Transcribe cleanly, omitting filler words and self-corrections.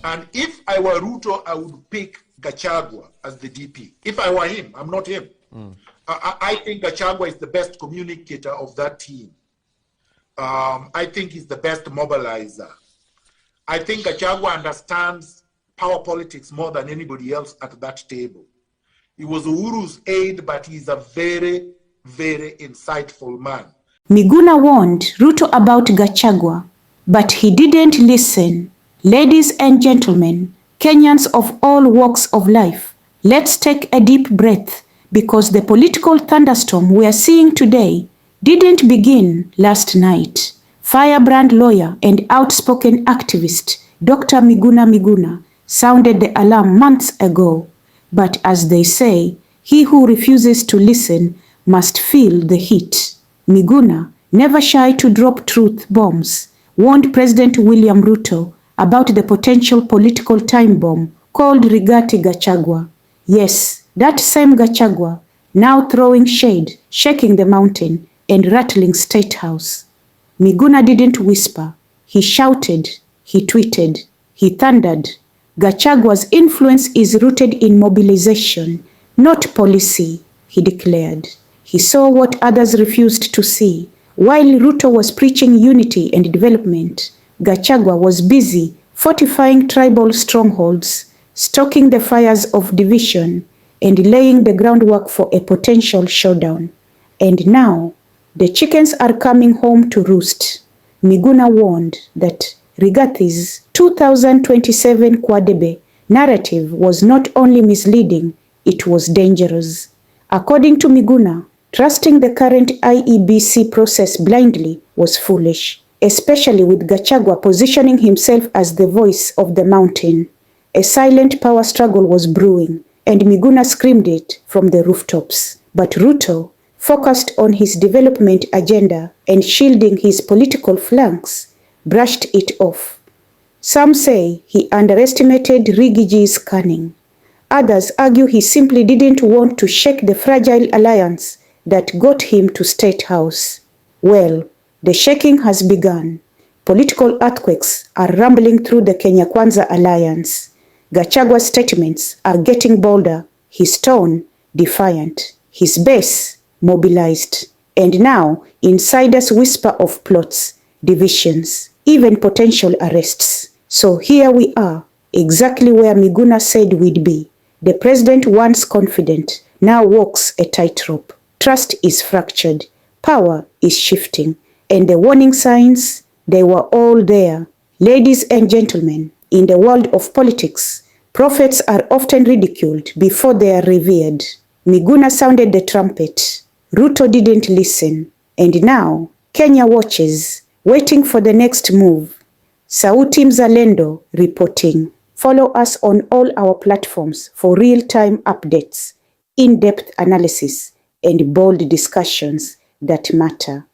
And if I were Ruto, I would pick Gachagua as the DP. If I were him, I'm not him. I think Gachagua is the best communicator of that team. I think he's the best mobilizer. I think Gachagua understands power politics more than anybody else at that table. He was Uhuru's aide, but he's a very, very insightful man. Miguna warned Ruto about Gachagua, but he didn't listen. Ladies and gentlemen, Kenyans of all walks of life, let's take a deep breath, because the political thunderstorm we are seeing today didn't begin last night. Firebrand lawyer and outspoken activist Dr. Miguna Miguna sounded the alarm months ago. But as they say, he who refuses to listen must feel the heat. Miguna, never shy to drop truth bombs, warned President William Ruto about the potential political time bomb called Rigathi Gachagua. Yes, that same Gachagua, now throwing shade, shaking the mountain, and rattling State House. Miguna didn't whisper. He shouted, he tweeted, he thundered. Gachagua's influence is rooted in mobilization, not policy, he declared. He saw what others refused to see. While Ruto was preaching unity and development, Gachagua was busy fortifying tribal strongholds, stoking the fires of division, and laying the groundwork for a potential showdown. And now, the chickens are coming home to roost. Miguna warned that Rigathi's 2027 Kwadebe narrative was not only misleading, it was dangerous. According to Miguna, trusting the current IEBC process blindly was foolish, especially with Gachagua positioning himself as the voice of the mountain. A silent power struggle was brewing, and Miguna screamed it from the rooftops. But Ruto, focused on his development agenda and shielding his political flanks, brushed it off. Some say he underestimated Rigath's cunning. Others argue he simply didn't want to shake the fragile alliance that got him to State House. Well, the shaking has begun. Political earthquakes are rumbling through the Kenya Kwanza alliance. Gachagua's statements are getting bolder, his tone defiant, his base mobilized. And now, insiders whisper of plots, divisions, even potential arrests. So here we are, exactly where Miguna said we'd be. The president, once confident, now walks a tightrope. Trust is fractured, power is shifting, and the warning signs, they were all there. Ladies and gentlemen, in the world of politics, prophets are often ridiculed before they are revered. Miguna sounded the trumpet. Ruto didn't listen. And now, Kenya watches, waiting for the next move. Sauti Mzalendo reporting. Follow us on all our platforms for real-time updates, in-depth analysis, and bold discussions that matter.